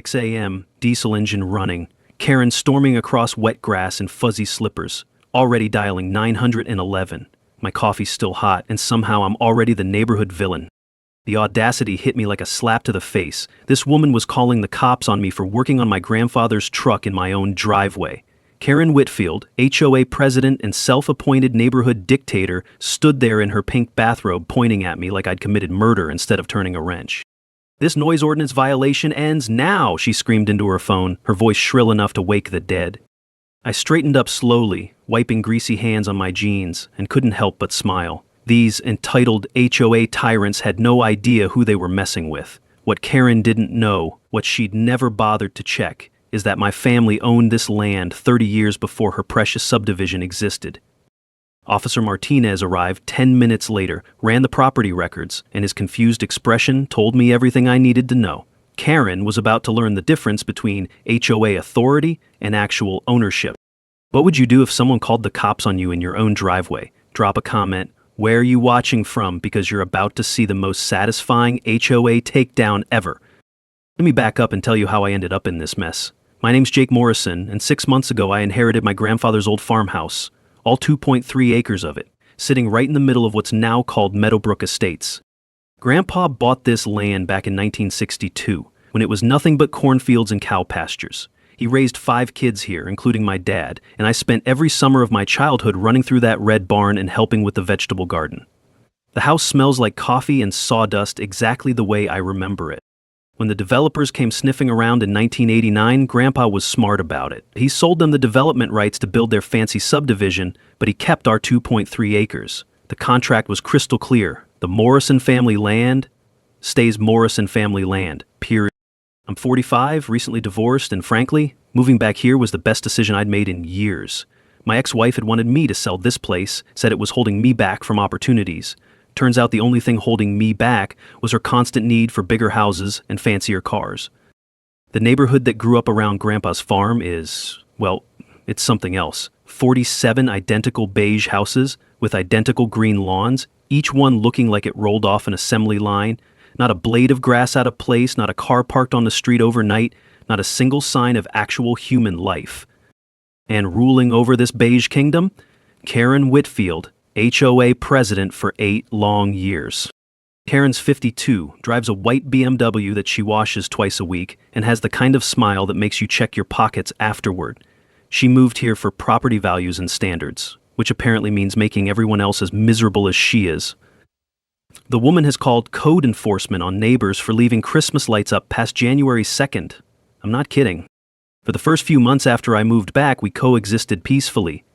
6 a.m., diesel engine running, Karen storming across wet grass in fuzzy slippers, already dialing 911. My coffee's still hot, and somehow I'm already the neighborhood villain. The audacity hit me like a slap to the face. This woman was calling the cops on me for working on my grandfather's truck in my own driveway. Karen Whitfield, HOA president and self-appointed neighborhood dictator, stood there in her pink bathrobe pointing at me like I'd committed murder instead of turning a wrench. "This noise ordinance violation ends now," she screamed into her phone, her voice shrill enough to wake the dead. I straightened up slowly, wiping greasy hands on my jeans, and couldn't help but smile. These entitled HOA tyrants had no idea who they were messing with. What Karen didn't know, what she'd never bothered to check, is that my family owned this land 30 years before her precious subdivision existed. Officer Martinez arrived 10 minutes later, ran the property records, and his confused expression told me everything I needed to know. Karen was about to learn the difference between HOA authority and actual ownership. What would you do if someone called the cops on you in your own driveway? Drop a comment. Where are you watching from? Because you're about to see the most satisfying HOA takedown ever. Let me back up and tell you how I ended up in this mess. My name's Jake Morrison, and 6 months ago I inherited my grandfather's old farmhouse, all 2.3 acres of it, sitting right in the middle of what's now called Meadowbrook Estates. Grandpa bought this land back in 1962, when it was nothing but cornfields and cow pastures. He raised 5 kids here, including my dad, and I spent every summer of my childhood running through that red barn and helping with the vegetable garden. The house smells like coffee and sawdust exactly the way I remember it. When the developers came sniffing around in 1989, Grandpa was smart about it. He sold them the development rights to build their fancy subdivision, but he kept our 2.3 acres. The contract was crystal clear. The Morrison family land stays Morrison family land, period. I'm 45, recently divorced, and frankly, moving back here was the best decision I'd made in years. My ex-wife had wanted me to sell this place, said it was holding me back from opportunities. Turns out the only thing holding me back was her constant need for bigger houses and fancier cars. The neighborhood that grew up around Grandpa's farm is, well, it's something else. 47 identical beige houses with identical green lawns, each one looking like it rolled off an assembly line. Not a blade of grass out of place, not a car parked on the street overnight, not a single sign of actual human life. And ruling over this beige kingdom? Karen Whitfield, HOA president for 8 long years. Karen's 52, drives a white BMW that she washes twice a week, and has the kind of smile that makes you check your pockets afterward. She moved here for property values and standards, which apparently means making everyone else as miserable as she is. The woman has called code enforcement on neighbors for leaving Christmas lights up past January 2nd. I'm not kidding. For the first few months after I moved back, we coexisted peacefully.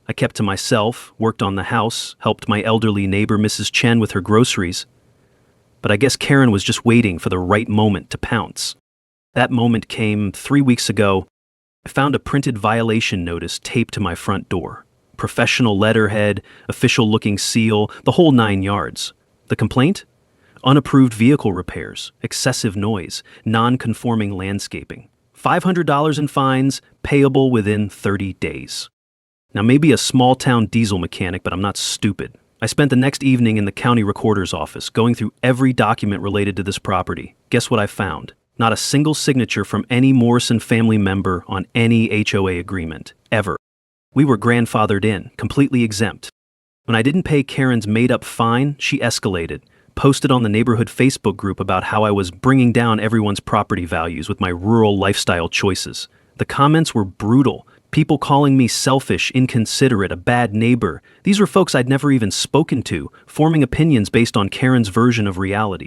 I kept to myself, worked on the house, helped my elderly neighbor Mrs. Chen with her groceries. But I guess Karen was just waiting for the right moment to pounce. That moment came 3 weeks ago. I found a printed violation notice taped to my front door. Professional letterhead, official-looking seal, the whole 9 yards. The complaint? Unapproved vehicle repairs, excessive noise, non-conforming landscaping. $500 in fines, payable within 30 days. Now maybe a small-town diesel mechanic, but I'm not stupid. I spent the next evening in the county recorder's office, going through every document related to this property. Guess what I found? Not a single signature from any Morrison family member on any HOA agreement, ever. We were grandfathered in, completely exempt. When I didn't pay Karen's made-up fine, she escalated, posted on the neighborhood Facebook group about how I was bringing down everyone's property values with my rural lifestyle choices. The comments were brutal. People calling me selfish, inconsiderate, a bad neighbor. These were folks I'd never even spoken to, forming opinions based on Karen's version of reality.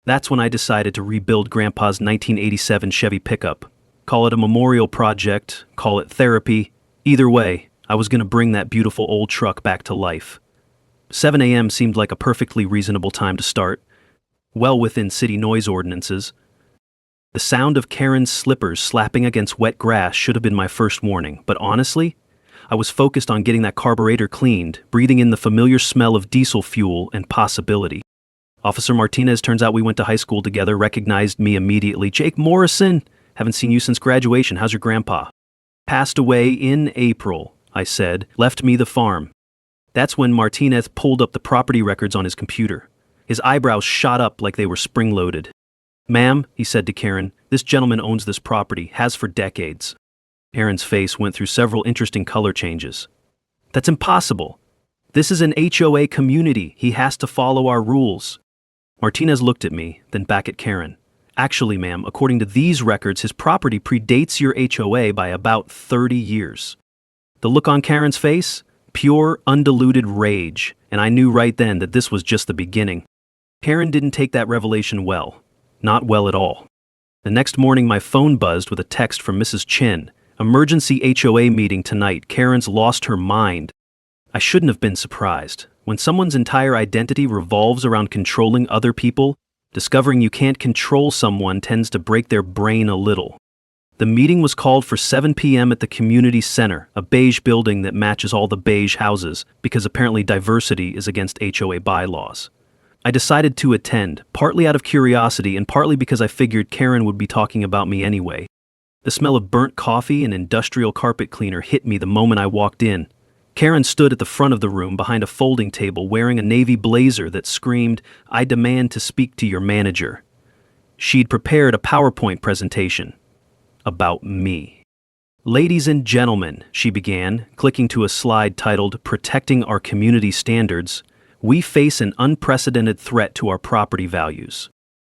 That's when I decided to rebuild Grandpa's 1987 Chevy pickup. Call it a memorial project, call it therapy. Either way, I was going to bring that beautiful old truck back to life. 7 a.m. seemed like a perfectly reasonable time to start, well within city noise ordinances. The sound of Karen's slippers slapping against wet grass should have been my first warning, but honestly, I was focused on getting that carburetor cleaned, breathing in the familiar smell of diesel fuel and possibility. Officer Martinez, turns out we went to high school together, recognized me immediately. "Jake Morrison, haven't seen you since graduation. How's your grandpa?" "Passed away in April," I said, "left me the farm." That's when Martinez pulled up the property records on his computer. His eyebrows shot up like they were spring-loaded. Ma'am, he said to Karen, this gentleman owns this property, has for decades. Karen's face went through several interesting color changes. That's impossible. This is an HOA community. He has to follow our rules. Martinez looked at me, then back at Karen. Actually, ma'am, according to these records, his property predates your HOA by about 30 years. The look on Karen's face? Pure, undiluted rage, and I knew right then that this was just the beginning. Karen didn't take that revelation well. Not well at all. The next morning, my phone buzzed with a text from Mrs. Chen. Emergency HOA meeting tonight. Karen's lost her mind. I shouldn't have been surprised. When someone's entire identity revolves around controlling other people, discovering you can't control someone tends to break their brain a little. The meeting was called for 7 p.m. at the community center, a beige building that matches all the beige houses, because apparently diversity is against HOA bylaws. I decided to attend, partly out of curiosity and partly because I figured Karen would be talking about me anyway. The smell of burnt coffee and industrial carpet cleaner hit me the moment I walked in. Karen stood at the front of the room behind a folding table wearing a navy blazer that screamed, "I demand to speak to your manager." She'd prepared a PowerPoint presentation about me. "Ladies and gentlemen," she began, clicking to a slide titled "Protecting Our Community Standards," "we face an unprecedented threat to our property values."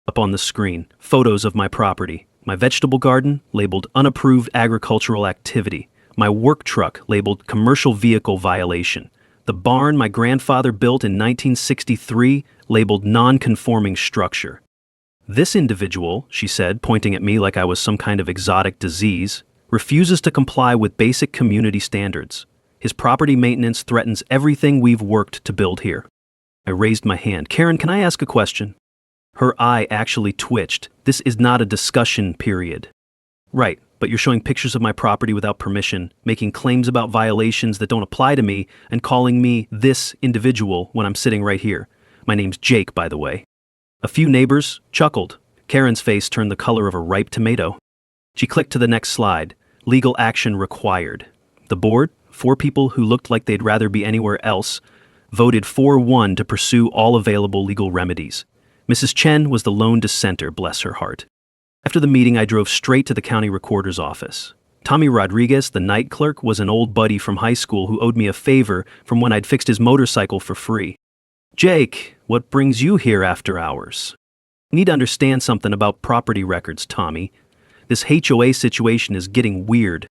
Up on the screen, photos of my property. My vegetable garden, labeled unapproved agricultural activity. My work truck, labeled commercial vehicle violation. The barn my grandfather built in 1963, labeled non-conforming structure. This individual, she said, pointing at me like I was some kind of exotic disease, refuses to comply with basic community standards. His property maintenance threatens everything we've worked to build here. I raised my hand. "Karen, can I ask a question?" Her eye actually twitched. "This is not a discussion period." "Right, but you're showing pictures of my property without permission, making claims about violations that don't apply to me, and calling me this individual when I'm sitting right here. My name's Jake, by the way." A few neighbors chuckled. Karen's face turned the color of a ripe tomato. She clicked to the next slide. Legal action required. The board, 4 people who looked like they'd rather be anywhere else, voted 4-1 to pursue all available legal remedies. Mrs. Chen was the lone dissenter, bless her heart. After the meeting, I drove straight to the county recorder's office. Tommy Rodriguez, the night clerk, was an old buddy from high school who owed me a favor from when I'd fixed his motorcycle for free. "Jake, what brings you here after hours?" "You need to understand something about property records, Tommy. This HOA situation is getting weird."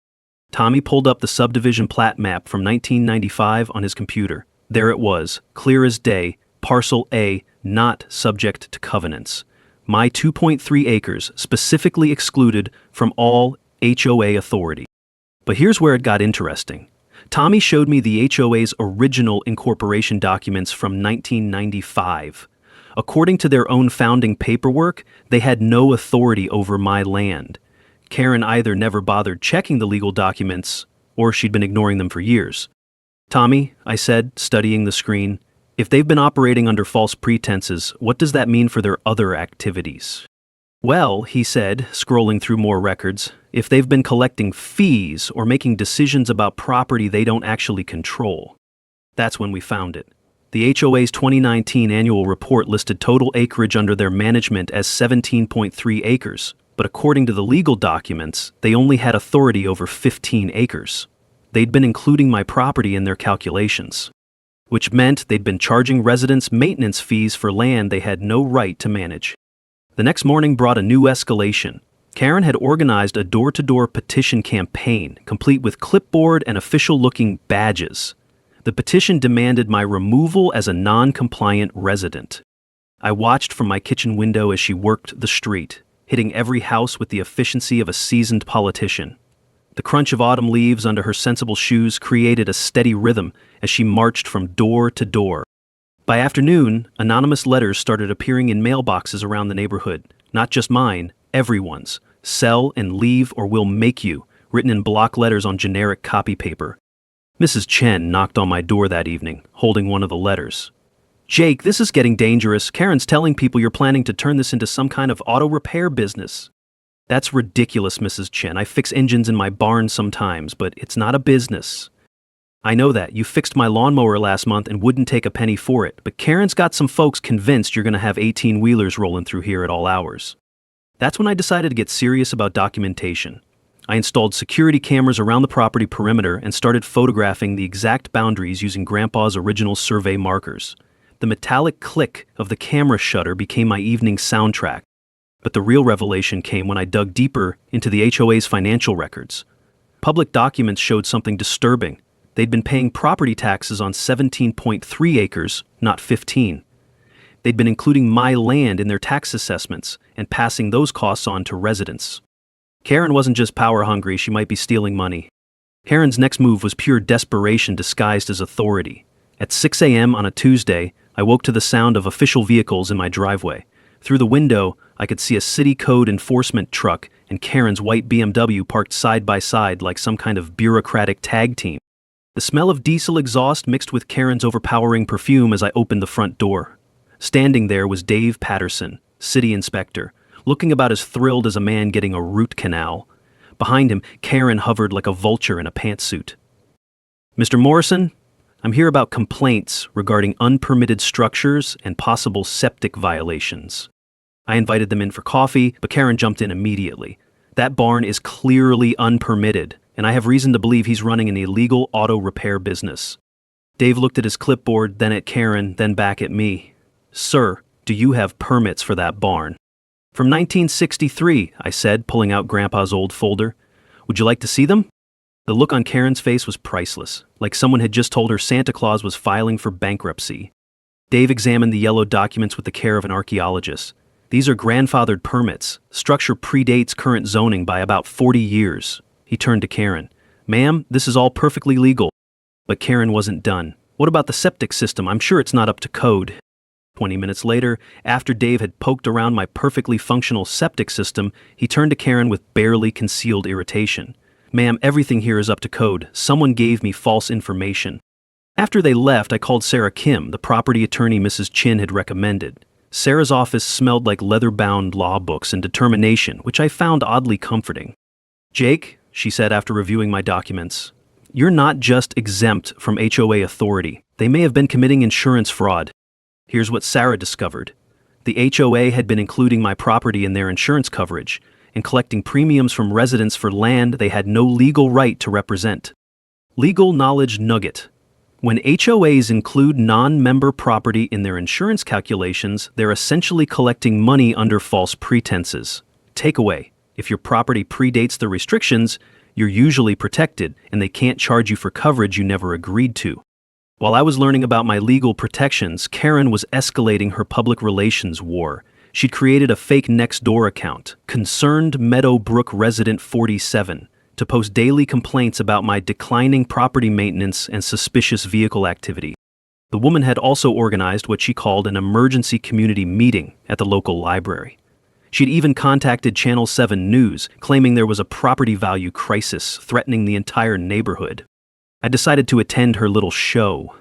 Tommy pulled up the subdivision plat map from 1995 on his computer. There it was, clear as day, Parcel A, not subject to covenants. My 2.3 acres specifically excluded from all HOA authority. But here's where it got interesting. Tommy showed me the HOA's original incorporation documents from 1995. According to their own founding paperwork, they had no authority over my land. Karen either never bothered checking the legal documents, or she'd been ignoring them for years. "Tommy," I said, studying the screen, "if they've been operating under false pretenses, what does that mean for their other activities?" "Well," he said, scrolling through more records, "if they've been collecting fees or making decisions about property they don't actually control." That's when we found it. The HOA's 2019 annual report listed total acreage under their management as 17.3 acres, but according to the legal documents, they only had authority over 15 acres. They'd been including my property in their calculations, which meant they'd been charging residents maintenance fees for land they had no right to manage. The next morning brought a new escalation. Karen had organized a door-to-door petition campaign, complete with clipboard and official-looking badges. The petition demanded my removal as a non-compliant resident. I watched from my kitchen window as she worked the street, hitting every house with the efficiency of a seasoned politician. The crunch of autumn leaves under her sensible shoes created a steady rhythm as she marched from door to door. By afternoon, anonymous letters started appearing in mailboxes around the neighborhood. Not just mine, everyone's. "Sell and leave or we'll make you," written in block letters on generic copy paper. Mrs. Chen knocked on my door that evening, holding one of the letters. "Jake, this is getting dangerous. Karen's telling people you're planning to turn this into some kind of auto repair business." "That's ridiculous, Mrs. Chen. I fix engines in my barn sometimes, but it's not a business." "I know that. You fixed my lawnmower last month and wouldn't take a penny for it, but Karen's got some folks convinced you're going to have 18-wheelers rolling through here at all hours." That's when I decided to get serious about documentation. I installed security cameras around the property perimeter and started photographing the exact boundaries using Grandpa's original survey markers. The metallic click of the camera shutter became my evening soundtrack. But the real revelation came when I dug deeper into the HOA's financial records. Public documents showed something disturbing. They'd been paying property taxes on 17.3 acres, not 15. They'd been including my land in their tax assessments and passing those costs on to residents. Karen wasn't just power hungry, she might be stealing money. Karen's next move was pure desperation disguised as authority. At 6 a.m. on a Tuesday, I woke to the sound of official vehicles in my driveway. Through the window, I could see a city code enforcement truck and Karen's white BMW parked side by side like some kind of bureaucratic tag team. The smell of diesel exhaust mixed with Karen's overpowering perfume as I opened the front door. Standing there was Dave Patterson, city inspector, looking about as thrilled as a man getting a root canal. Behind him, Karen hovered like a vulture in a pantsuit. "Mr. Morrison, I'm here about complaints regarding unpermitted structures and possible septic violations." I invited them in for coffee, but Karen jumped in immediately. "That barn is clearly unpermitted, and I have reason to believe he's running an illegal auto repair business." Dave looked at his clipboard, then at Karen, then back at me. "Sir, do you have permits for that barn?" "From 1963, I said, pulling out Grandpa's old folder. "Would you like to see them?" The look on Karen's face was priceless, like someone had just told her Santa Claus was filing for bankruptcy. Dave examined the yellow documents with the care of an archaeologist. "These are grandfathered permits. Structure predates current zoning by about 40 years. He turned to Karen. "Ma'am, this is all perfectly legal." But Karen wasn't done. "What about the septic system? I'm sure it's not up to code." 20 minutes later, after Dave had poked around my perfectly functional septic system, he turned to Karen with barely concealed irritation. "Ma'am, everything here is up to code. Someone gave me false information." After they left, I called Sarah Kim, the property attorney Mrs. Chin had recommended. Sarah's office smelled like leather-bound law books and determination, which I found oddly comforting. "Jake," she said after reviewing my documents, "you're not just exempt from HOA authority. They may have been committing insurance fraud." Here's what Sarah discovered. The HOA had been including my property in their insurance coverage and collecting premiums from residents for land they had no legal right to represent. Legal knowledge nugget. When HOAs include non-member property in their insurance calculations, they're essentially collecting money under false pretenses. Takeaway: if your property predates the restrictions, you're usually protected and they can't charge you for coverage you never agreed to. While I was learning about my legal protections, Karen was escalating her public relations war. She'd created a fake Nextdoor account, Concerned Meadowbrook Resident 47, to post daily complaints about my declining property maintenance and suspicious vehicle activity. The woman had also organized what she called an emergency community meeting at the local library. She'd even contacted Channel 7 News, claiming there was a property value crisis threatening the entire neighborhood. I decided to attend her little show.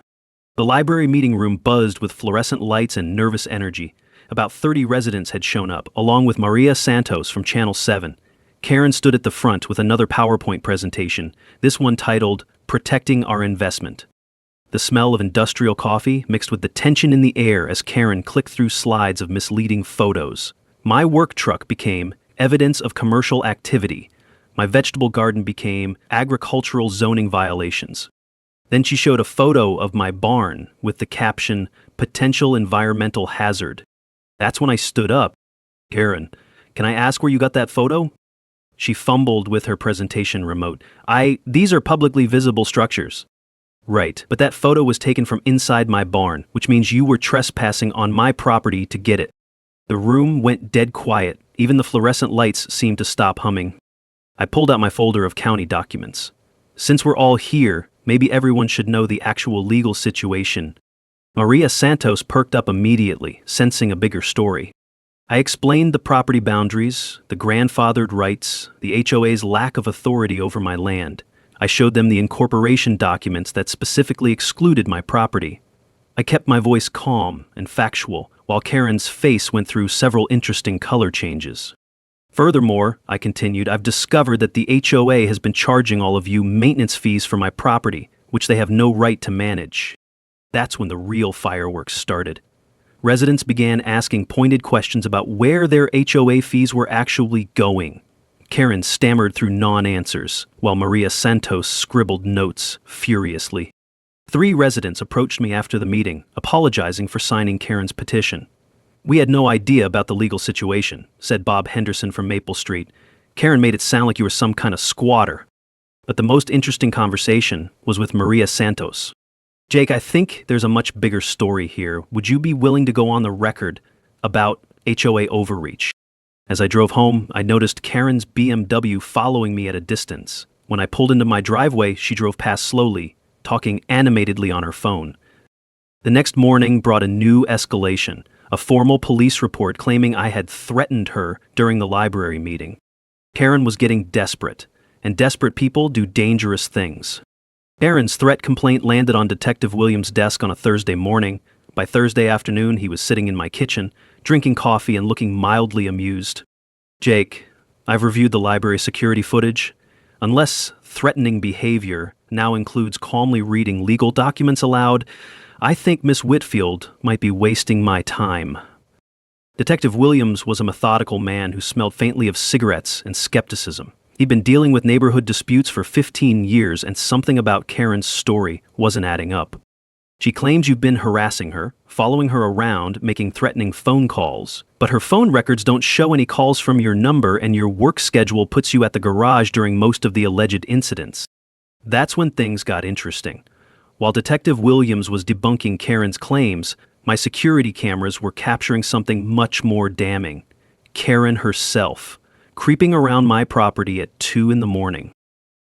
The library meeting room buzzed with fluorescent lights and nervous energy. About 30 residents had shown up, along with Maria Santos from Channel 7. Karen stood at the front with another PowerPoint presentation, this one titled, "Protecting Our Investment." The smell of industrial coffee mixed with the tension in the air as Karen clicked through slides of misleading photos. My work truck became evidence of commercial activity. My vegetable garden became agricultural zoning violations. Then she showed a photo of my barn with the caption, "Potential environmental hazard." That's when I stood up. "Karen, can I ask where you got that photo?" She fumbled with her presentation remote. These are publicly visible structures." "Right, but that photo was taken from inside my barn, which means you were trespassing on my property to get it." The room went dead quiet. Even the fluorescent lights seemed to stop humming. I pulled out my folder of county documents. Since we're all here, maybe everyone should know the actual legal situation. Maria Santos perked up immediately, sensing a bigger story. I explained the property boundaries, the grandfathered rights, the HOA's lack of authority over my land. I showed them the incorporation documents that specifically excluded my property. I kept my voice calm and factual, while Karen's face went through several interesting color changes. "Furthermore," I continued, "I've discovered that the HOA has been charging all of you maintenance fees for my property, which they have no right to manage." That's when the real fireworks started. Residents began asking pointed questions about where their HOA fees were actually going. Karen stammered through non-answers, while Maria Santos scribbled notes furiously. 3 residents approached me after the meeting, apologizing for signing Karen's petition. "We had no idea about the legal situation," said Bob Henderson from Maple Street. "Karen made it sound like you were some kind of squatter." But the most interesting conversation was with Maria Santos. "Jake, I think there's a much bigger story here. Would you be willing to go on the record about HOA overreach?" As I drove home, I noticed Karen's BMW following me at a distance. When I pulled into my driveway, she drove past slowly, talking animatedly on her phone. The next morning brought a new escalation, a formal police report claiming I had threatened her during the library meeting. Karen was getting desperate, and desperate people do dangerous things. Karen's threat complaint landed on Detective Williams' desk on a Thursday morning. By Thursday afternoon, he was sitting in my kitchen, drinking coffee and looking mildly amused. "Jake, I've reviewed the library security footage. Unless threatening behavior now includes calmly reading legal documents aloud, I think Miss Whitfield might be wasting my time." Detective Williams was a methodical man who smelled faintly of cigarettes and skepticism. He'd been dealing with neighborhood disputes for 15 years, and something about Karen's story wasn't adding up. "She claims you've been harassing her, following her around, making threatening phone calls. But her phone records don't show any calls from your number, and your work schedule puts you at the garage during most of the alleged incidents." That's when things got interesting. While Detective Williams was debunking Karen's claims, my security cameras were capturing something much more damning. Karen herself, creeping around my property at 2 in the morning.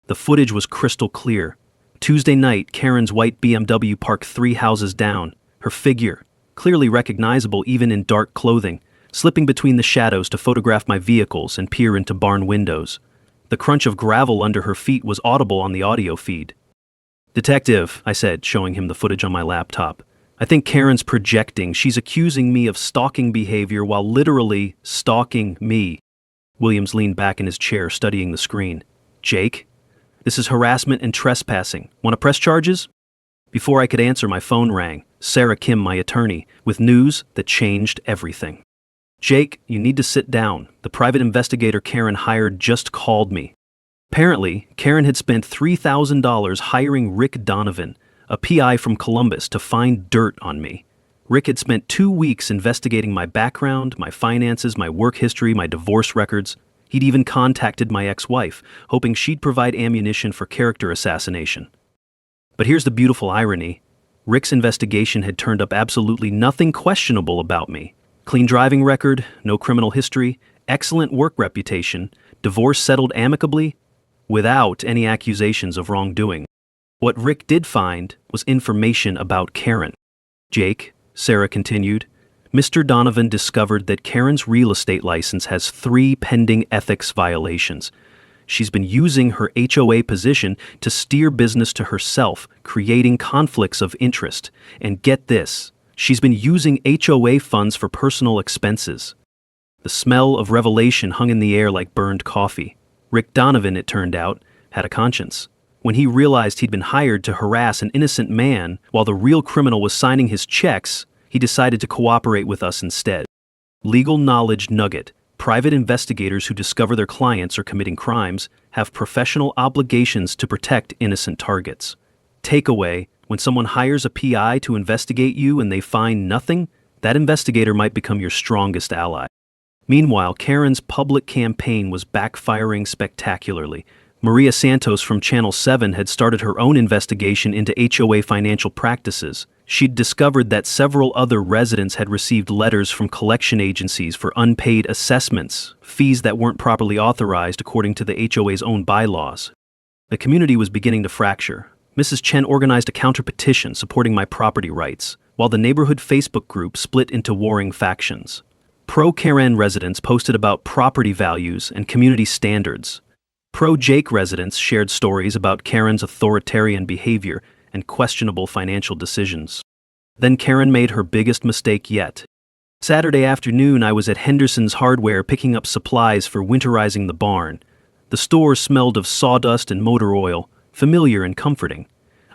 The footage was crystal clear. Tuesday night, Karen's white BMW parked 3 houses down, her figure, clearly recognizable even in dark clothing, slipping between the shadows to photograph my vehicles and peer into barn windows. The crunch of gravel under her feet was audible on the audio feed. "Detective," I said, showing him the footage on my laptop, "I think Karen's projecting. She's accusing me of stalking behavior while literally stalking me." Williams leaned back in his chair, studying the screen. "Jake, this is harassment and trespassing. Want to press charges?" Before I could answer, my phone rang. Sarah Kim, my attorney, with news that changed everything. "Jake, you need to sit down. The private investigator Karen hired just called me." Apparently, Karen had spent $3,000 hiring Rick Donovan, a PI from Columbus, to find dirt on me. Rick had spent 2 weeks investigating my background, my finances, my work history, my divorce records. He'd even contacted my ex-wife, hoping she'd provide ammunition for character assassination. But here's the beautiful irony. Rick's investigation had turned up absolutely nothing questionable about me. Clean driving record, no criminal history, excellent work reputation, divorce settled amicably, without any accusations of wrongdoing. What Rick did find was information about Karen. "Jake," Sarah continued, "Mr. Donovan discovered that Karen's real estate license has 3 pending ethics violations. She's been using her HOA position to steer business to herself, creating conflicts of interest. And get this, she's been using HOA funds for personal expenses." The smell of revelation hung in the air like burned coffee. Rick Donovan, it turned out, had a conscience. When he realized he'd been hired to harass an innocent man while the real criminal was signing his checks, he decided to cooperate with us instead. Legal knowledge nugget. Private investigators who discover their clients are committing crimes have professional obligations to protect innocent targets. Takeaway: when someone hires a PI to investigate you and they find nothing, that investigator might become your strongest ally. Meanwhile, Karen's public campaign was backfiring spectacularly. Maria Santos from Channel 7 had started her own investigation into HOA financial practices. She'd discovered that several other residents had received letters from collection agencies for unpaid assessments, fees that weren't properly authorized according to the HOA's own bylaws. The community was beginning to fracture. Mrs. Chen organized a counter-petition supporting my property rights, while the neighborhood Facebook group split into warring factions. Pro-Karen residents posted about property values and community standards. Pro-Jake residents shared stories about Karen's authoritarian behavior and questionable financial decisions. Then Karen made her biggest mistake yet. Saturday afternoon, I was at Henderson's Hardware picking up supplies for winterizing the barn. The store smelled of sawdust and motor oil, familiar and comforting.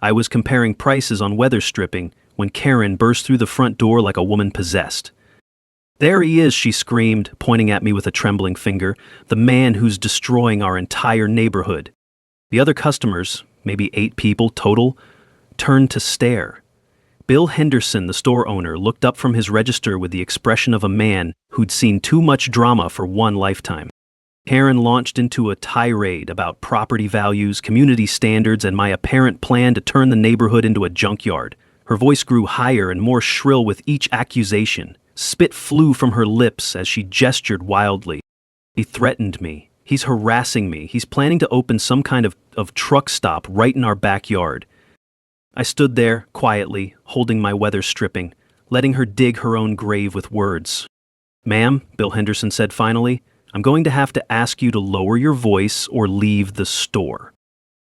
I was comparing prices on weather stripping when Karen burst through the front door like a woman possessed. "There he is," she screamed, pointing at me with a trembling finger, "the man who's destroying our entire neighborhood." The other customers, maybe 8 people total, turned to stare. Bill Henderson, the store owner, looked up from his register with the expression of a man who'd seen too much drama for one lifetime. Karen launched into a tirade about property values, community standards, and my apparent plan to turn the neighborhood into a junkyard. Her voice grew higher and more shrill with each accusation. Spit flew from her lips as she gestured wildly. "He threatened me. He's harassing me. He's planning to open some kind of truck stop right in our backyard." I stood there, quietly, holding my weather stripping, letting her dig her own grave with words. "Ma'am," Bill Henderson said finally, "I'm going to have to ask you to lower your voice or leave the store."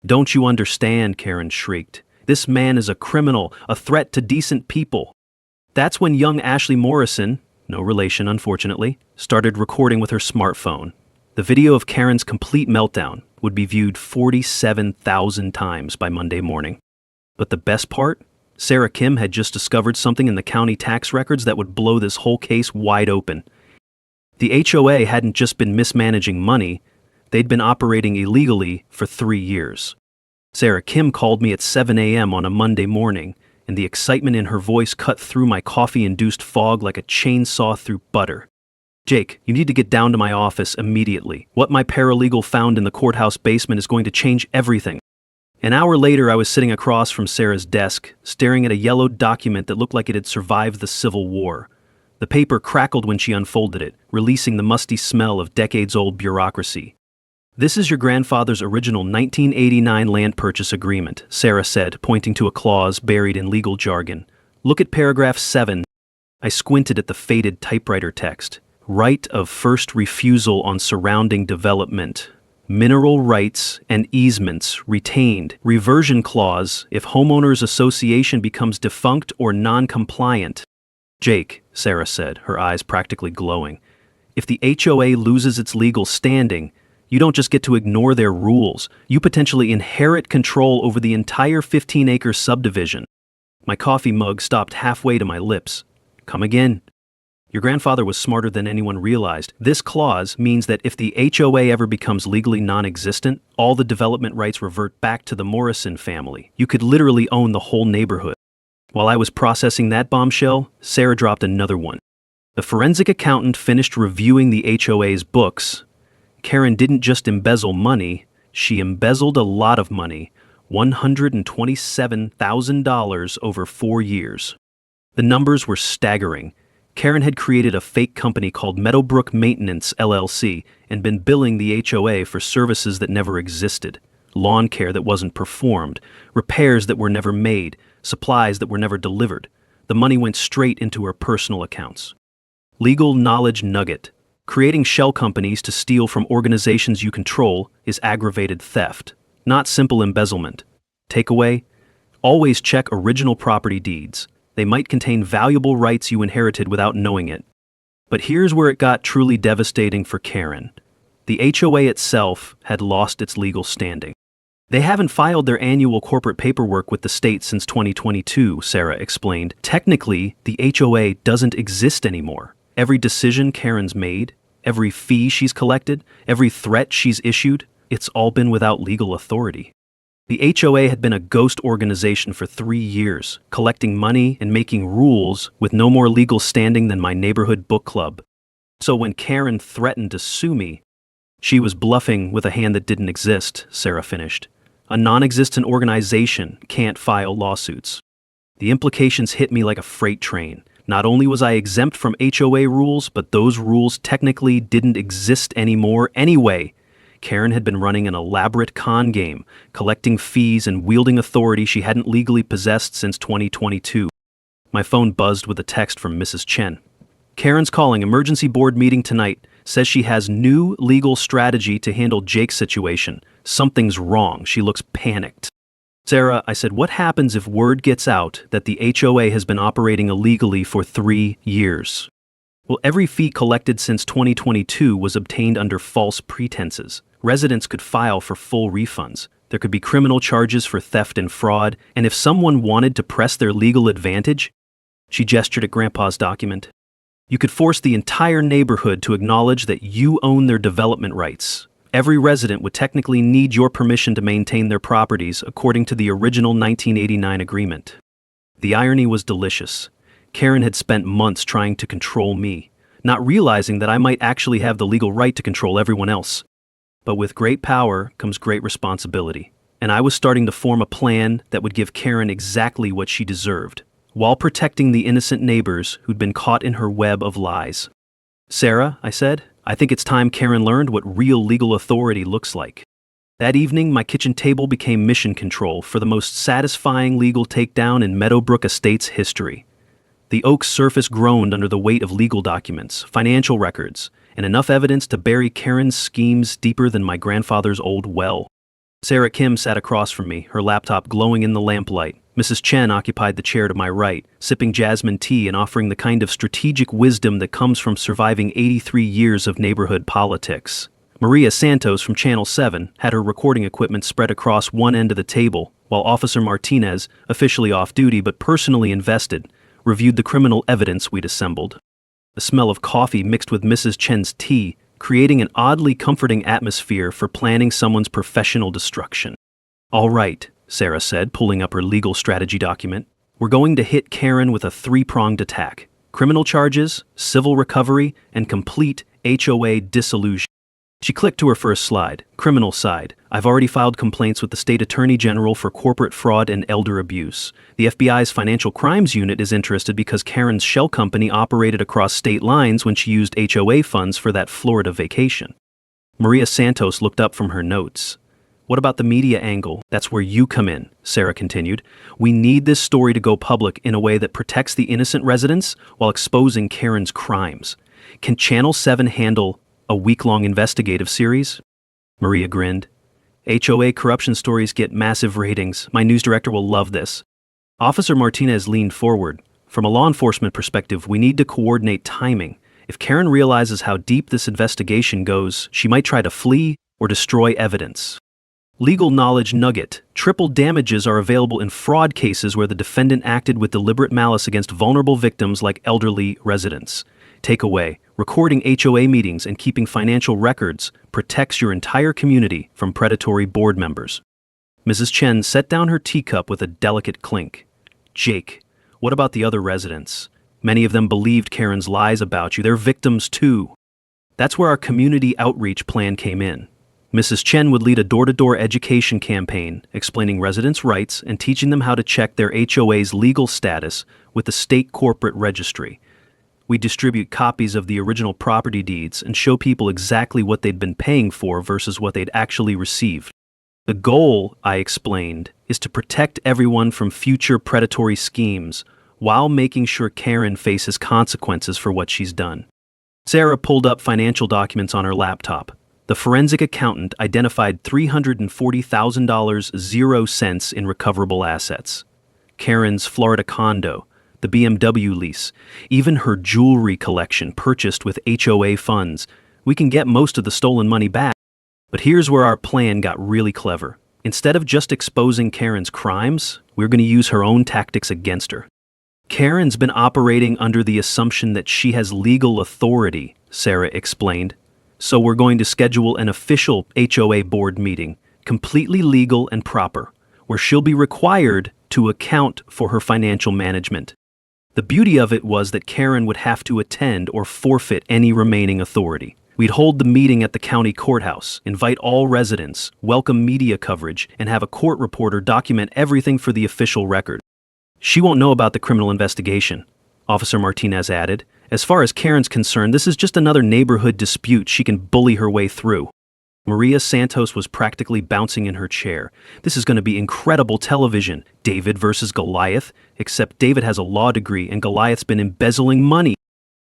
"Don't you understand?" Karen shrieked. "This man is a criminal, a threat to decent people." That's when young Ashley Morrison, no relation unfortunately, started recording with her smartphone. The video of Karen's complete meltdown would be viewed 47,000 times by Monday morning. But the best part? Sarah Kim had just discovered something in the county tax records that would blow this whole case wide open. The HOA hadn't just been mismanaging money, they'd been operating illegally for 3 years. Sarah Kim called me at 7 a.m. on a Monday morning, and the excitement in her voice cut through my coffee-induced fog like a chainsaw through butter. "Jake, you need to get down to my office immediately. What my paralegal found in the courthouse basement is going to change everything." An hour later, I was sitting across from Sarah's desk, staring at a yellow document that looked like it had survived the Civil War. The paper crackled when she unfolded it, releasing the musty smell of decades-old bureaucracy. "This is your grandfather's original 1989 land purchase agreement," Sarah said, pointing to a clause buried in legal jargon. "Look at paragraph 7. I squinted at the faded typewriter text. "Right of first refusal on surrounding development. Mineral rights and easements retained. Reversion clause if homeowners association becomes defunct or non-compliant." "Jake," Sarah said, her eyes practically glowing, "if the HOA loses its legal standing, you don't just get to ignore their rules, you potentially inherit control over the entire 15-acre subdivision." My coffee mug stopped halfway to my lips. "Come again." "Your grandfather was smarter than anyone realized. This clause means that if the HOA ever becomes legally non-existent, all the development rights revert back to the Morrison family. You could literally own the whole neighborhood." While I was processing that bombshell, Sarah dropped another one. The forensic accountant finished reviewing the HOA's books. Karen didn't just embezzle money, she embezzled a lot of money, $127,000 over 4 years. The numbers were staggering. Karen had created a fake company called Meadowbrook Maintenance, LLC, and been billing the HOA for services that never existed. Lawn care that wasn't performed, repairs that were never made, supplies that were never delivered. The money went straight into her personal accounts. Legal knowledge nugget. Creating shell companies to steal from organizations you control is aggravated theft, not simple embezzlement. Takeaway: always check original property deeds. They might contain valuable rights you inherited without knowing it. But here's where it got truly devastating for Karen. The HOA itself had lost its legal standing. "They haven't filed their annual corporate paperwork with the state since 2022, Sarah explained. "Technically, the HOA doesn't exist anymore. Every decision Karen's made, every fee she's collected, every threat she's issued, it's all been without legal authority." The HOA had been a ghost organization for 3 years, collecting money and making rules with no more legal standing than my neighborhood book club. So when Karen threatened to sue me, she was bluffing with a hand that didn't exist, Sarah finished. A non-existent organization can't file lawsuits. The implications hit me like a freight train. Not only was I exempt from HOA rules, but those rules technically didn't exist anymore anyway. Karen had been running an elaborate con game, collecting fees and wielding authority she hadn't legally possessed since 2022. My phone buzzed with a text from Mrs. Chen. "Karen's calling, emergency board meeting tonight. Says she has new legal strategy to handle Jake's situation. Something's wrong. She looks panicked." "Sarah," I said, "what happens if word gets out that the HOA has been operating illegally for 3 years? Well, every fee collected since 2022 was obtained under false pretenses. Residents could file for full refunds. There could be criminal charges for theft and fraud, and if someone wanted to press their legal advantage, she gestured at Grandpa's document, you could force the entire neighborhood to acknowledge that you own their development rights. Every resident would technically need your permission to maintain their properties according to the original 1989 agreement. The irony was delicious. Karen had spent months trying to control me, not realizing that I might actually have the legal right to control everyone else. But with great power comes great responsibility, and I was starting to form a plan that would give Karen exactly what she deserved, while protecting the innocent neighbors who'd been caught in her web of lies. Sarah, I said, I think it's time Karen learned what real legal authority looks like. That evening, my kitchen table became mission control for the most satisfying legal takedown in Meadowbrook Estates history. The oak's surface groaned under the weight of legal documents, financial records, and enough evidence to bury Karen's schemes deeper than my grandfather's old well. Sarah Kim sat across from me, her laptop glowing in the lamplight. Mrs. Chen occupied the chair to my right, sipping jasmine tea and offering the kind of strategic wisdom that comes from surviving 83 years of neighborhood politics. Maria Santos from Channel 7 had her recording equipment spread across one end of the table, while Officer Martinez, officially off duty but personally invested, reviewed the criminal evidence we'd assembled. The smell of coffee mixed with Mrs. Chen's tea, creating an oddly comforting atmosphere for planning someone's professional destruction. All right, Sarah said, pulling up her legal strategy document. We're going to hit Karen with a three-pronged attack: criminal charges, civil recovery, and complete HOA dissolution. She clicked to her first slide, criminal side. I've already filed complaints with the State Attorney General for corporate fraud and elder abuse. The FBI's Financial Crimes Unit is interested because Karen's shell company operated across state lines when she used HOA funds for that Florida vacation. Maria Santos looked up from her notes. What about the media angle? That's where you come in, Sarah continued. We need this story to go public in a way that protects the innocent residents while exposing Karen's crimes. Can Channel 7 handle a week-long investigative series? Maria grinned. HOA corruption stories get massive ratings. My news director will love this. Officer Martinez leaned forward. From a law enforcement perspective, we need to coordinate timing. If Karen realizes how deep this investigation goes, she might try to flee or destroy evidence. Legal knowledge nugget. Triple damages are available in fraud cases where the defendant acted with deliberate malice against vulnerable victims like elderly residents. Takeaway: recording HOA meetings and keeping financial records protects your entire community from predatory board members. Mrs. Chen set down her teacup with a delicate clink. Jake, what about the other residents? Many of them believed Karen's lies about you. They're victims too. That's where our community outreach plan came in. Mrs. Chen would lead a door-to-door education campaign, explaining residents' rights and teaching them how to check their HOA's legal status with the state corporate registry. We distribute copies of the original property deeds and show people exactly what they'd been paying for versus what they'd actually received. The goal, I explained, is to protect everyone from future predatory schemes while making sure Karen faces consequences for what she's done. Sarah pulled up financial documents on her laptop. The forensic accountant identified $340,000 0 cents in recoverable assets. Karen's Florida condo, the BMW lease, even her jewelry collection purchased with HOA funds. We can get most of the stolen money back. But here's where our plan got really clever. Instead of just exposing Karen's crimes, we're going to use her own tactics against her. Karen's been operating under the assumption that she has legal authority, Sarah explained. So we're going to schedule an official HOA board meeting, completely legal and proper, where she'll be required to account for her financial management. The beauty of it was that Karen would have to attend or forfeit any remaining authority. We'd hold the meeting at the county courthouse, invite all residents, welcome media coverage, and have a court reporter document everything for the official record. She won't know about the criminal investigation, Officer Martinez added. As far as Karen's concerned, this is just another neighborhood dispute she can bully her way through. Maria Santos was practically bouncing in her chair. This is going to be incredible television. David versus Goliath, except David has a law degree and Goliath's been embezzling money.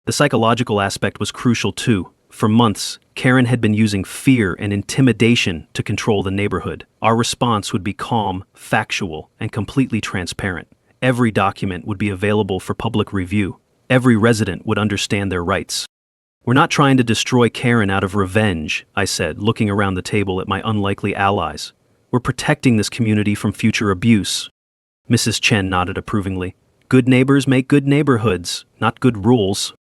The psychological aspect was crucial too. For months, Karen had been using fear and intimidation to control the neighborhood. Our response would be calm, factual, and completely transparent. Every document would be available for public review. Every resident would understand their rights. We're not trying to destroy Karen out of revenge, I said, looking around the table at my unlikely allies. We're protecting this community from future abuse. Mrs. Chen nodded approvingly. Good neighbors make good neighborhoods, not good rules.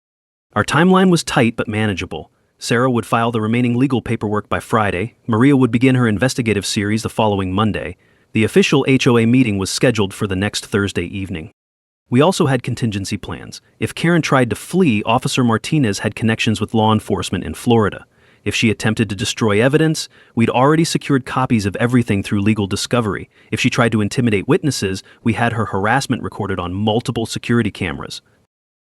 Our timeline was tight but manageable. Sarah would file the remaining legal paperwork by Friday. Maria would begin her investigative series the following Monday. The official HOA meeting was scheduled for the next Thursday evening. We also had contingency plans. If Karen tried to flee, Officer Martinez had connections with law enforcement in Florida. If she attempted to destroy evidence, we'd already secured copies of everything through legal discovery. If she tried to intimidate witnesses, we had her harassment recorded on multiple security cameras.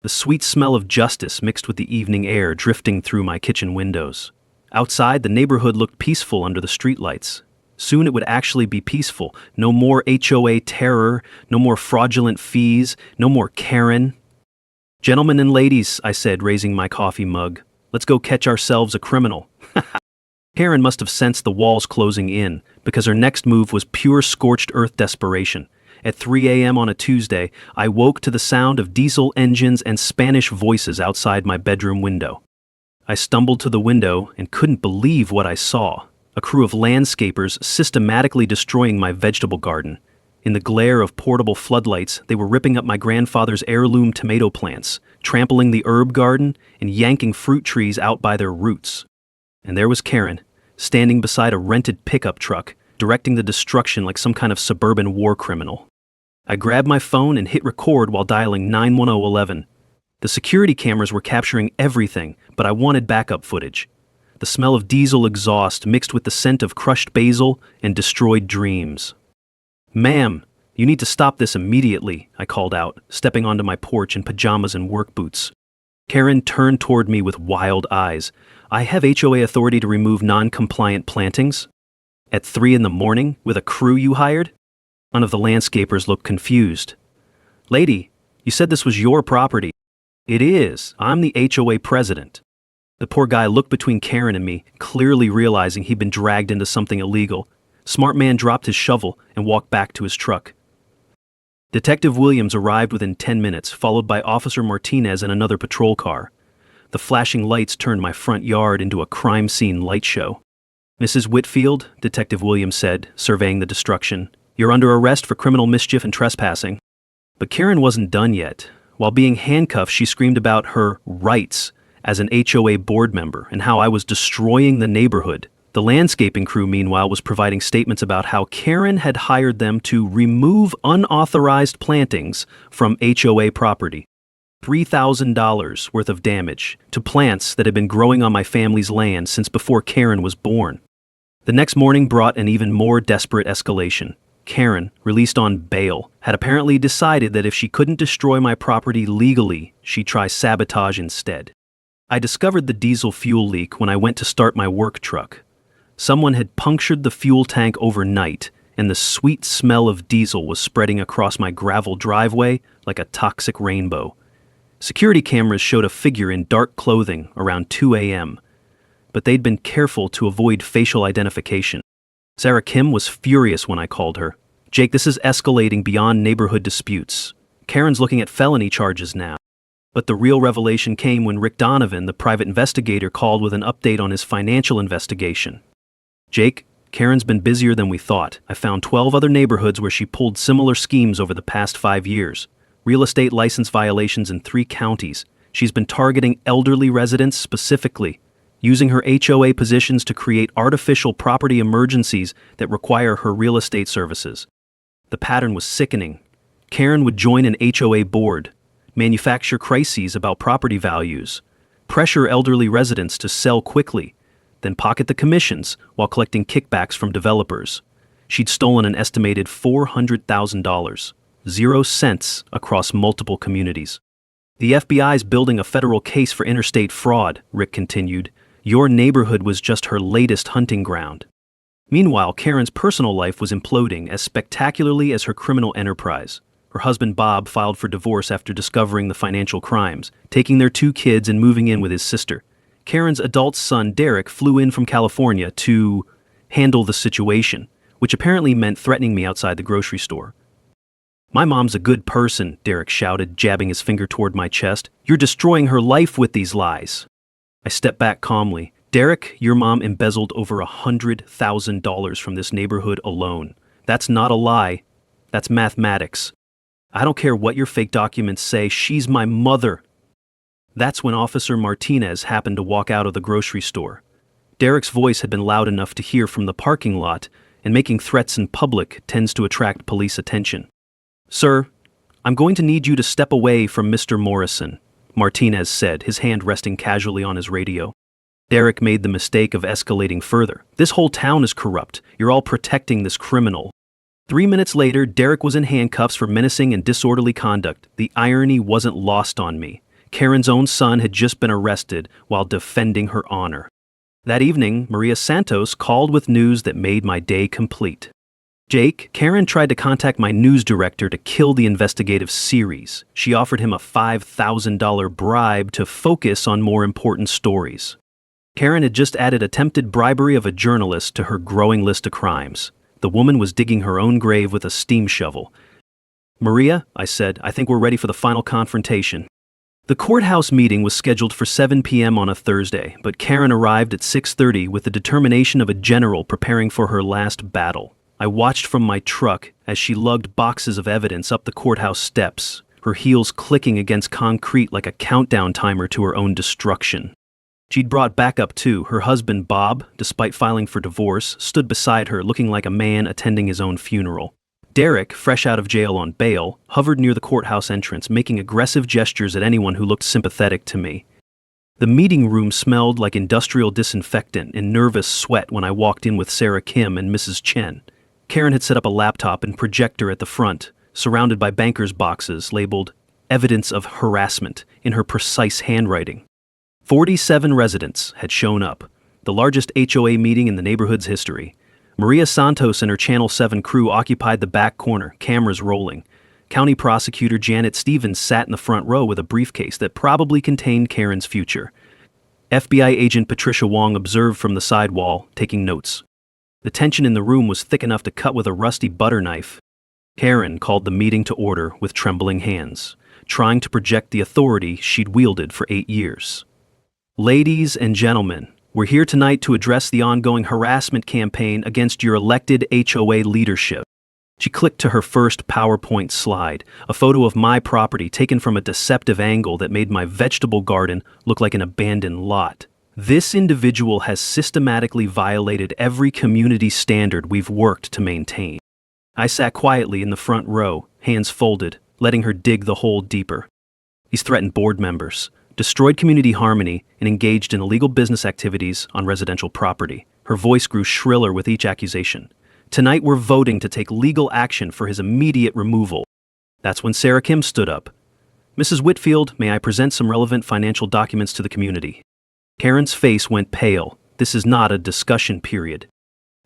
The sweet smell of justice mixed with the evening air drifting through my kitchen windows. Outside, the neighborhood looked peaceful under the streetlights. Soon it would actually be peaceful. No more HOA terror, no more fraudulent fees, no more Karen. Gentlemen and ladies, I said, raising my coffee mug, let's go catch ourselves a criminal. Karen must have sensed the walls closing in, because her next move was pure scorched earth desperation. At 3 a.m. on a Tuesday, I woke to the sound of diesel engines and Spanish voices outside my bedroom window. I stumbled to the window and couldn't believe what I saw. A crew of landscapers systematically destroying my vegetable garden. In the glare of portable floodlights, they were ripping up my grandfather's heirloom tomato plants, trampling the herb garden, and yanking fruit trees out by their roots. And there was Karen, standing beside a rented pickup truck, directing the destruction like some kind of suburban war criminal. I grabbed my phone and hit record while dialing 91011. The security cameras were capturing everything, but I wanted backup footage. The smell of diesel exhaust mixed with the scent of crushed basil and destroyed dreams. "Ma'am, you need to stop this immediately," I called out, stepping onto my porch in pajamas and work boots. Karen turned toward me with wild eyes. "I have HOA authority to remove non-compliant plantings?" "At 3 in the morning, with a crew you hired?" One of the landscapers looked confused. "Lady, you said this was your property." "It is. I'm the HOA president." The poor guy looked between Karen and me, clearly realizing he'd been dragged into something illegal. Smart man dropped his shovel and walked back to his truck. Detective Williams arrived within 10 minutes, followed by Officer Martinez and another patrol car. The flashing lights turned my front yard into a crime scene light show. "Mrs. Whitfield," Detective Williams said, surveying the destruction, "you're under arrest for criminal mischief and trespassing." But Karen wasn't done yet. While being handcuffed, she screamed about her rights as an HOA board member and how I was destroying the neighborhood. The landscaping crew, meanwhile, was providing statements about how Karen had hired them to remove unauthorized plantings from HOA property. $3,000 worth of damage to plants that had been growing on my family's land since before Karen was born. The next morning brought an even more desperate escalation. Karen, released on bail, had apparently decided that if she couldn't destroy my property legally, she'd try sabotage instead. I discovered the diesel fuel leak when I went to start my work truck. Someone had punctured the fuel tank overnight, and the sweet smell of diesel was spreading across my gravel driveway like a toxic rainbow. Security cameras showed a figure in dark clothing around 2 a.m., but they'd been careful to avoid facial identification. Sarah Kim was furious when I called her. "Jake, this is escalating beyond neighborhood disputes. Karen's looking at felony charges now." But the real revelation came when Rick Donovan, the private investigator, called with an update on his financial investigation. "Jake, Karen's been busier than we thought. I found 12 other neighborhoods where she pulled similar schemes over the past 5 years. Real estate license violations in 3 counties. She's been targeting elderly residents specifically, using her HOA positions to create artificial property emergencies that require her real estate services. The pattern was sickening. Karen would join an HOA board, manufacture crises about property values, pressure elderly residents to sell quickly, then pocket the commissions while collecting kickbacks from developers. She'd stolen an estimated $400,000, 0 cents, across multiple communities. "The FBI's building a federal case for interstate fraud," Rick continued. "Your neighborhood was just her latest hunting ground." Meanwhile, Karen's personal life was imploding as spectacularly as her criminal enterprise. Her husband Bob filed for divorce after discovering the financial crimes, taking their 2 kids and moving in with his sister. Karen's adult son Derek flew in from California to handle the situation, which apparently meant threatening me outside the grocery store. "My mom's a good person," Derek shouted, jabbing his finger toward my chest. "You're destroying her life with these lies." I stepped back calmly. Derek, your mom embezzled over $100,000 from this neighborhood alone. That's not a lie. That's mathematics. I don't care what your fake documents say, she's my mother. That's when Officer Martinez happened to walk out of the grocery store. Derek's voice had been loud enough to hear from the parking lot, and making threats in public tends to attract police attention. Sir, I'm going to need you to step away from Mr. Morrison, Martinez said, his hand resting casually on his radio. Derek made the mistake of escalating further. This whole town is corrupt. You're all protecting this criminal. 3 minutes later, Derek was in handcuffs for menacing and disorderly conduct. The irony wasn't lost on me. Karen's own son had just been arrested while defending her honor. That evening, Maria Santos called with news that made my day complete. Jake, Karen tried to contact my news director to kill the investigative series. She offered him a $5,000 bribe to focus on more important stories. Karen had just added attempted bribery of a journalist to her growing list of crimes. The woman was digging her own grave with a steam shovel. Maria, I said, I think we're ready for the final confrontation. The courthouse meeting was scheduled for 7 p.m. on a Thursday, but Karen arrived at 6:30 with the determination of a general preparing for her last battle. I watched from my truck as she lugged boxes of evidence up the courthouse steps, her heels clicking against concrete like a countdown timer to her own destruction. She'd brought backup too. Her husband, Bob, despite filing for divorce, stood beside her looking like a man attending his own funeral. Derek, fresh out of jail on bail, hovered near the courthouse entrance, making aggressive gestures at anyone who looked sympathetic to me. The meeting room smelled like industrial disinfectant and nervous sweat when I walked in with Sarah Kim and Mrs. Chen. Karen had set up a laptop and projector at the front, surrounded by bankers' boxes labeled "Evidence of Harassment" in her precise handwriting. 47 residents had shown up, the largest HOA meeting in the neighborhood's history. Maria Santos and her Channel 7 crew occupied the back corner, cameras rolling. County Prosecutor Janet Stevens sat in the front row with a briefcase that probably contained Karen's future. FBI agent Patricia Wong observed from the side wall, taking notes. The tension in the room was thick enough to cut with a rusty butter knife. Karen called the meeting to order with trembling hands, trying to project the authority she'd wielded for 8 years. Ladies and gentlemen, we're here tonight to address the ongoing harassment campaign against your elected HOA leadership. She clicked to her first PowerPoint slide, a photo of my property taken from a deceptive angle that made my vegetable garden look like an abandoned lot. This individual has systematically violated every community standard we've worked to maintain. I sat quietly in the front row, hands folded, letting her dig the hole deeper. He's threatened board members, destroyed community harmony, and engaged in illegal business activities on residential property. Her voice grew shriller with each accusation. Tonight we're voting to take legal action for his immediate removal. That's when Sarah Kim stood up. Mrs. Whitfield, may I present some relevant financial documents to the community? Karen's face went pale. This is not a discussion period.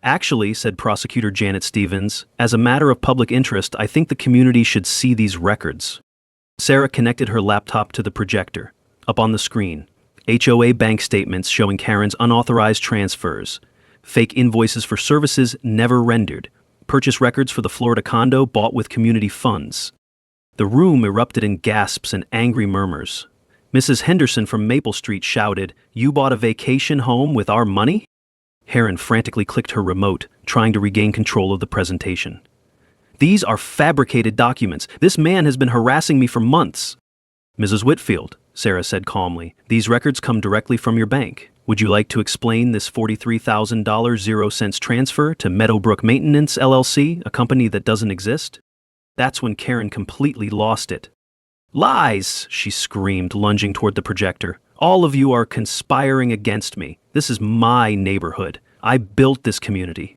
Actually, said Prosecutor Janet Stevens, as a matter of public interest, I think the community should see these records. Sarah connected her laptop to the projector. Up on the screen, HOA bank statements showing Karen's unauthorized transfers, fake invoices for services never rendered, purchase records for the Florida condo bought with community funds. The room erupted in gasps and angry murmurs. Mrs. Henderson from Maple Street shouted, "You bought a vacation home with our money?" Heron frantically clicked her remote, trying to regain control of the presentation. "These are fabricated documents. This man has been harassing me for months." "Mrs. Whitfield," Sarah said calmly, "these records come directly from your bank. Would you like to explain this $43,000 0-cents transfer to Meadowbrook Maintenance, LLC, a company that doesn't exist?" That's when Karen completely lost it. "Lies!" she screamed, lunging toward the projector. "All of you are conspiring against me. This is my neighborhood. I built this community."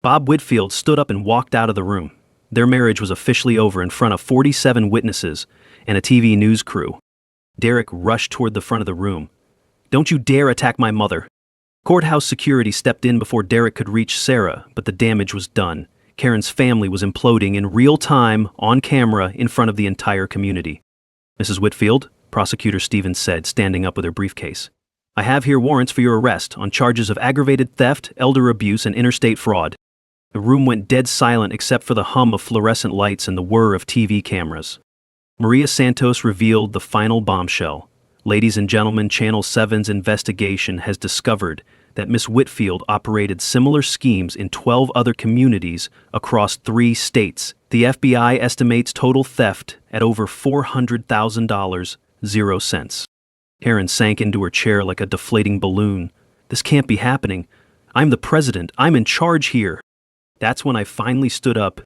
Bob Whitfield stood up and walked out of the room. Their marriage was officially over in front of 47 witnesses and a TV news crew. Derek rushed toward the front of the room. "Don't you dare attack my mother." Courthouse security stepped in before Derek could reach Sarah, but the damage was done. Karen's family was imploding in real time, on camera, in front of the entire community. "Mrs. Whitfield," Prosecutor Stevens said, standing up with her briefcase, "I have here warrants for your arrest on charges of aggravated theft, elder abuse, and interstate fraud." The room went dead silent except for the hum of fluorescent lights and the whir of TV cameras. Maria Santos revealed the final bombshell. Ladies and gentlemen, Channel 7's investigation has discovered that Miss Whitfield operated similar schemes in 12 other communities across 3 states. The FBI estimates total theft at over $400,000, 0 cents. Karen sank into her chair like a deflating balloon. This can't be happening. I'm the president. I'm in charge here. That's when I finally stood up.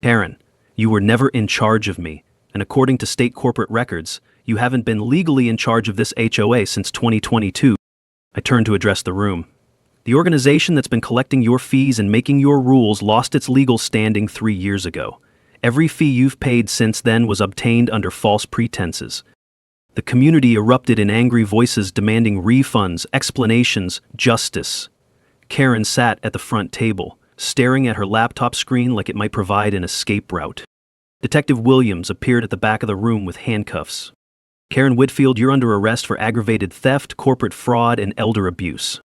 Karen, you were never in charge of me, and according to state corporate records, you haven't been legally in charge of this HOA since 2022. I turned to address the room. The organization that's been collecting your fees and making your rules lost its legal standing 3 years ago. Every fee you've paid since then was obtained under false pretenses. The community erupted in angry voices demanding refunds, explanations, justice. Karen sat at the front table, staring at her laptop screen like it might provide an escape route. Detective Williams appeared at the back of the room with handcuffs. Karen Whitfield, you're under arrest for aggravated theft, corporate fraud, and elder abuse.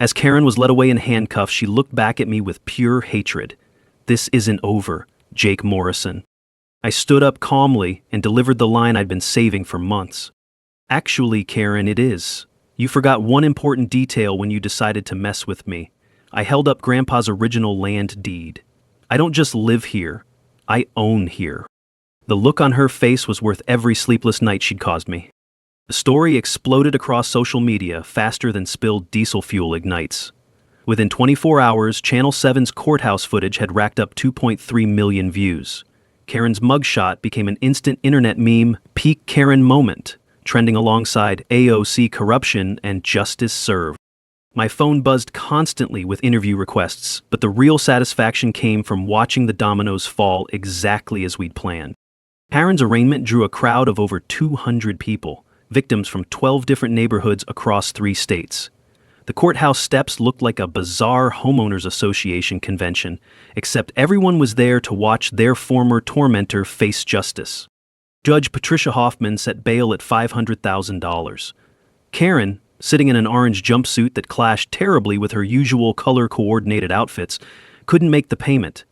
As Karen was led away in handcuffs, she looked back at me with pure hatred. This isn't over, Jake Morrison. I stood up calmly and delivered the line I'd been saving for months. Actually, Karen, it is. You forgot one important detail when you decided to mess with me. I held up Grandpa's original land deed. I don't just live here. I own here. The look on her face was worth every sleepless night she'd caused me. The story exploded across social media faster than spilled diesel fuel ignites. Within 24 hours, Channel 7's courthouse footage had racked up 2.3 million views. Karen's mugshot became an instant internet meme, peak Karen moment, trending alongside AOC corruption and justice served. My phone buzzed constantly with interview requests, but the real satisfaction came from watching the dominoes fall exactly as we'd planned. Karen's arraignment drew a crowd of over 200 people, victims from 12 different neighborhoods across 3 states. The courthouse steps looked like a bizarre homeowners association convention, except everyone was there to watch their former tormentor face justice. Judge Patricia Hoffman set bail at $500,000. Karen, sitting in an orange jumpsuit that clashed terribly with her usual color-coordinated outfits, couldn't make the payment.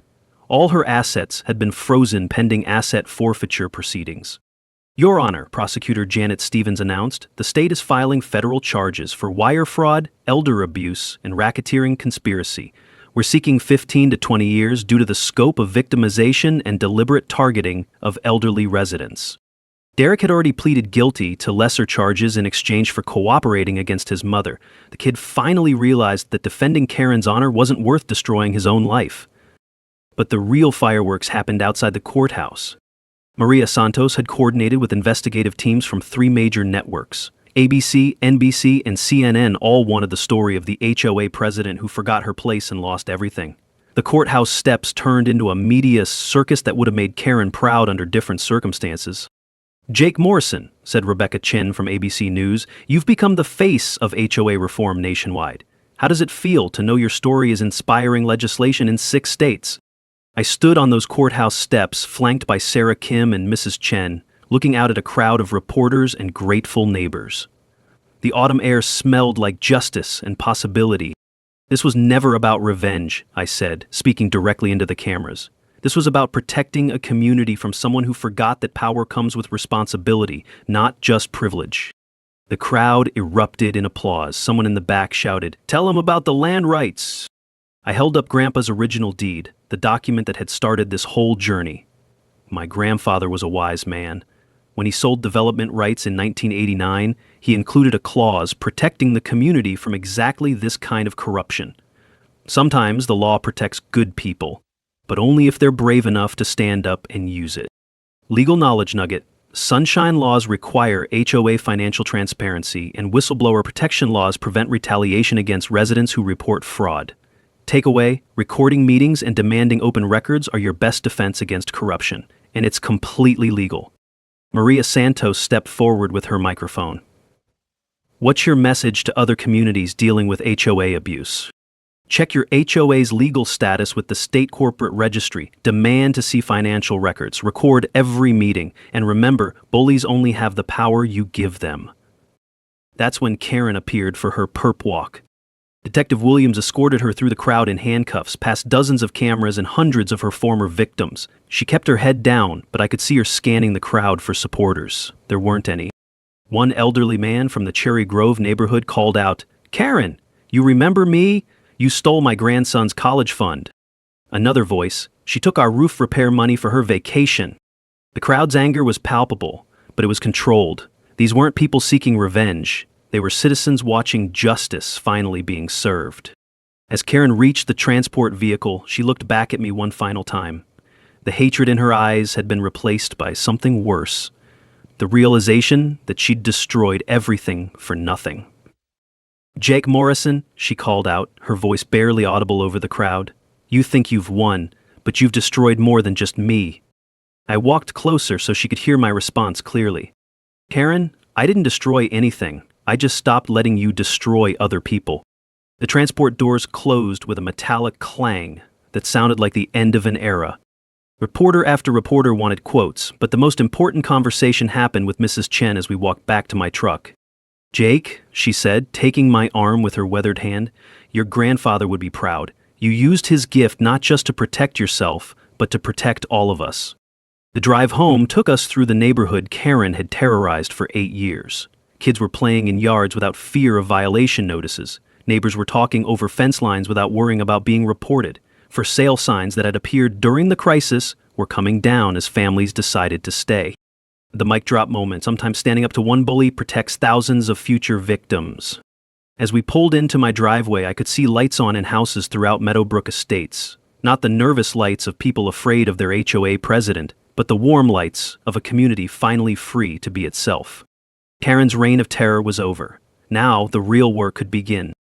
All her assets had been frozen pending asset forfeiture proceedings. Your Honor, Prosecutor Janet Stevens announced, the state is filing federal charges for wire fraud, elder abuse, and racketeering conspiracy. We're seeking 15 to 20 years due to the scope of victimization and deliberate targeting of elderly residents. Derek had already pleaded guilty to lesser charges in exchange for cooperating against his mother. The kid finally realized that defending Karen's honor wasn't worth destroying his own life. But the real fireworks happened outside the courthouse. Maria Santos had coordinated with investigative teams from 3 major networks. ABC, NBC, and CNN all wanted the story of the HOA president who forgot her place and lost everything. The courthouse steps turned into a media circus that would have made Karen proud under different circumstances. Jake Morrison, said Rebecca Chin from ABC News, you've become the face of HOA reform nationwide. How does it feel to know your story is inspiring legislation in 6 states? I stood on those courthouse steps, flanked by Sarah Kim and Mrs. Chen, looking out at a crowd of reporters and grateful neighbors. The autumn air smelled like justice and possibility. This was never about revenge, I said, speaking directly into the cameras. This was about protecting a community from someone who forgot that power comes with responsibility, not just privilege. The crowd erupted in applause. Someone in the back shouted, "Tell him about the land rights!" I held up Grandpa's original deed, the document that had started this whole journey. My grandfather was a wise man. When he sold development rights in 1989, he included a clause protecting the community from exactly this kind of corruption. Sometimes the law protects good people, but only if they're brave enough to stand up and use it. Legal knowledge nugget. Sunshine laws require HOA financial transparency, and whistleblower protection laws prevent retaliation against residents who report fraud. Takeaway, recording meetings and demanding open records are your best defense against corruption, and it's completely legal. Maria Santos stepped forward with her microphone. What's your message to other communities dealing with HOA abuse? Check your HOA's legal status with the state corporate registry. Demand to see financial records. Record every meeting. And remember, bullies only have the power you give them. That's when Karen appeared for her perp walk. Detective Williams escorted her through the crowd in handcuffs, past dozens of cameras and hundreds of her former victims. She kept her head down, but I could see her scanning the crowd for supporters. There weren't any. One elderly man from the Cherry Grove neighborhood called out, "Karen, you remember me? You stole my grandson's college fund." Another voice, "She took our roof repair money for her vacation." The crowd's anger was palpable, but it was controlled. These weren't people seeking revenge. They were citizens watching justice finally being served. As Karen reached the transport vehicle, she looked back at me one final time. The hatred in her eyes had been replaced by something worse. The realization that she'd destroyed everything for nothing. "Jake Morrison," she called out, her voice barely audible over the crowd. "You think you've won, but you've destroyed more than just me." I walked closer so she could hear my response clearly. "Karen, I didn't destroy anything. I just stopped letting you destroy other people." The transport doors closed with a metallic clang that sounded like the end of an era. Reporter after reporter wanted quotes, but the most important conversation happened with Mrs. Chen as we walked back to my truck. "Jake," she said, taking my arm with her weathered hand, "your grandfather would be proud. You used his gift not just to protect yourself, but to protect all of us." The drive home took us through the neighborhood Karen had terrorized for 8 years. Kids were playing in yards without fear of violation notices. Neighbors were talking over fence lines without worrying about being reported. For sale signs that had appeared during the crisis were coming down as families decided to stay. The mic drop moment, sometimes standing up to one bully, protects thousands of future victims. As we pulled into my driveway, I could see lights on in houses throughout Meadowbrook Estates. Not the nervous lights of people afraid of their HOA president, but the warm lights of a community finally free to be itself. Karen's reign of terror was over. Now the real work could begin.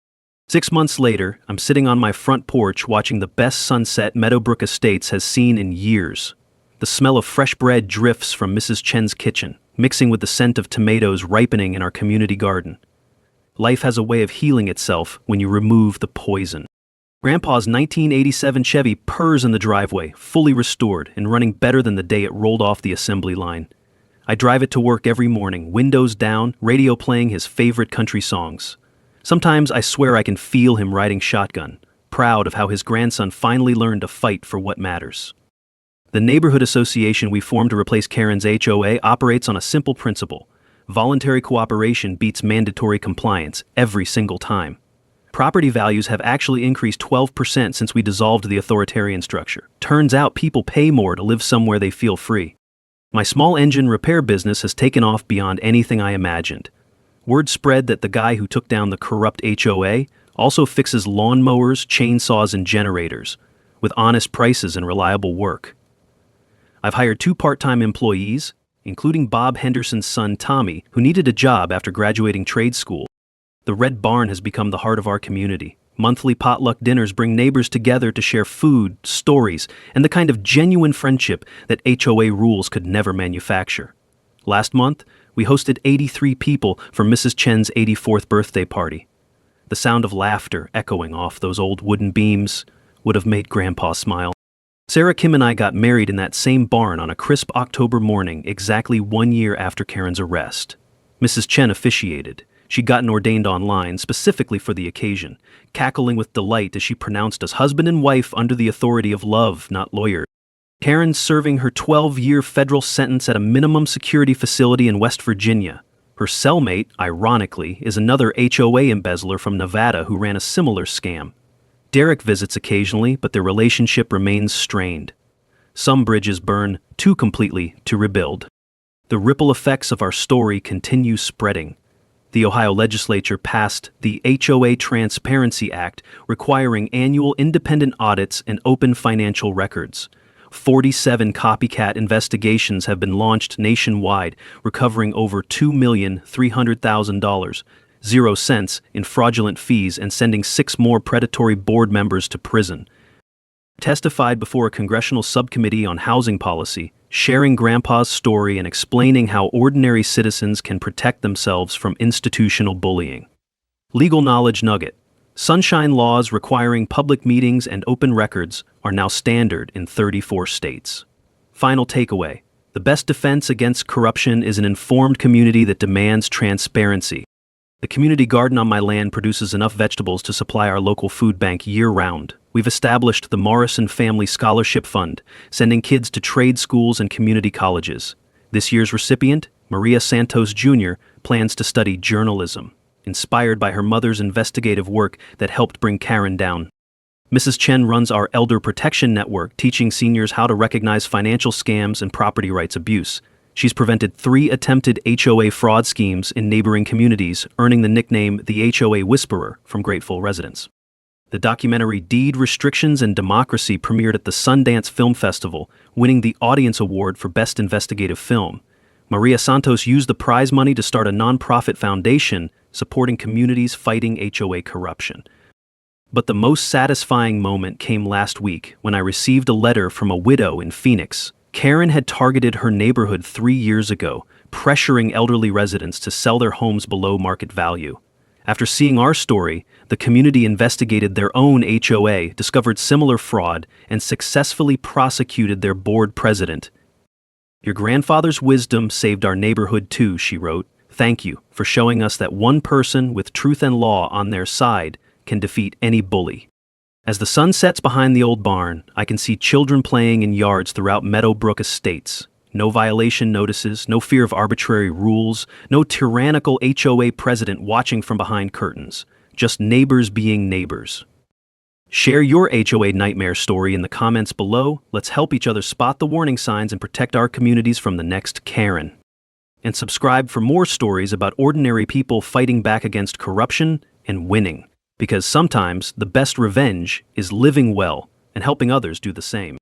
6 months later, I'm sitting on my front porch watching the best sunset Meadowbrook Estates has seen in years. The smell of fresh bread drifts from Mrs. Chen's kitchen, mixing with the scent of tomatoes ripening in our community garden. Life has a way of healing itself when you remove the poison. Grandpa's 1987 Chevy purrs in the driveway, fully restored and running better than the day it rolled off the assembly line. I drive it to work every morning, windows down, radio playing his favorite country songs. Sometimes I swear I can feel him riding shotgun, proud of how his grandson finally learned to fight for what matters. The neighborhood association we formed to replace Karen's HOA operates on a simple principle. Voluntary cooperation beats mandatory compliance every single time. Property values have actually increased 12% since we dissolved the authoritarian structure. Turns out people pay more to live somewhere they feel free. My small engine repair business has taken off beyond anything I imagined. Word spread that the guy who took down the corrupt HOA also fixes lawnmowers, chainsaws, and generators, with honest prices and reliable work. I've hired 2 part-time employees, including Bob Henderson's son Tommy, who needed a job after graduating trade school. The Red Barn has become the heart of our community. Monthly potluck dinners bring neighbors together to share food, stories, and the kind of genuine friendship that HOA rules could never manufacture. Last month, we hosted 83 people for Mrs. Chen's 84th birthday party. The sound of laughter echoing off those old wooden beams would have made Grandpa smile. Sarah, Kim, and I got married in that same barn on a crisp October morning exactly 1 year after Karen's arrest. Mrs. Chen officiated. She'd gotten ordained online specifically for the occasion, cackling with delight as she pronounced us husband and wife under the authority of love, not lawyers. Karen's serving her 12-year federal sentence at a minimum security facility in West Virginia. Her cellmate, ironically, is another HOA embezzler from Nevada who ran a similar scam. Derek visits occasionally, but their relationship remains strained. Some bridges burn too completely to rebuild. The ripple effects of our story continue spreading. The Ohio legislature passed the HOA Transparency Act, requiring annual independent audits and open financial records. 47 copycat investigations have been launched nationwide, recovering over $2,300,000, 0 cents in fraudulent fees, and sending 6 more predatory board members to prison. Testified before a congressional subcommittee on housing policy, sharing Grandpa's story and explaining how ordinary citizens can protect themselves from institutional bullying. Legal knowledge nugget. Sunshine laws requiring public meetings and open records are now standard in 34 states. Final takeaway. The best defense against corruption is an informed community that demands transparency. The community garden on my land produces enough vegetables to supply our local food bank year-round. We've established the Morrison Family Scholarship Fund, sending kids to trade schools and community colleges. This year's recipient, Maria Santos Jr., plans to study journalism, inspired by her mother's investigative work that helped bring Karen down. Mrs. Chen runs our Elder Protection Network, teaching seniors how to recognize financial scams and property rights abuse. She's prevented 3 attempted HOA fraud schemes in neighboring communities, earning the nickname the HOA Whisperer from grateful residents. The documentary Deed Restrictions and Democracy premiered at the Sundance Film Festival, winning the Audience Award for Best Investigative Film. Maria Santos used the prize money to start a nonprofit foundation supporting communities fighting HOA corruption. But the most satisfying moment came last week when I received a letter from a widow in Phoenix. Karen had targeted her neighborhood 3 years ago, pressuring elderly residents to sell their homes below market value. After seeing our story, the community investigated their own HOA, discovered similar fraud, and successfully prosecuted their board president. "Your grandfather's wisdom saved our neighborhood too," she wrote. "Thank you for showing us that one person with truth and law on their side can defeat any bully." As the sun sets behind the old barn, I can see children playing in yards throughout Meadowbrook Estates. No violation notices, no fear of arbitrary rules, no tyrannical HOA president watching from behind curtains. Just neighbors being neighbors. Share your HOA nightmare story in the comments below. Let's help each other spot the warning signs and protect our communities from the next Karen. And subscribe for more stories about ordinary people fighting back against corruption and winning. Because sometimes the best revenge is living well and helping others do the same.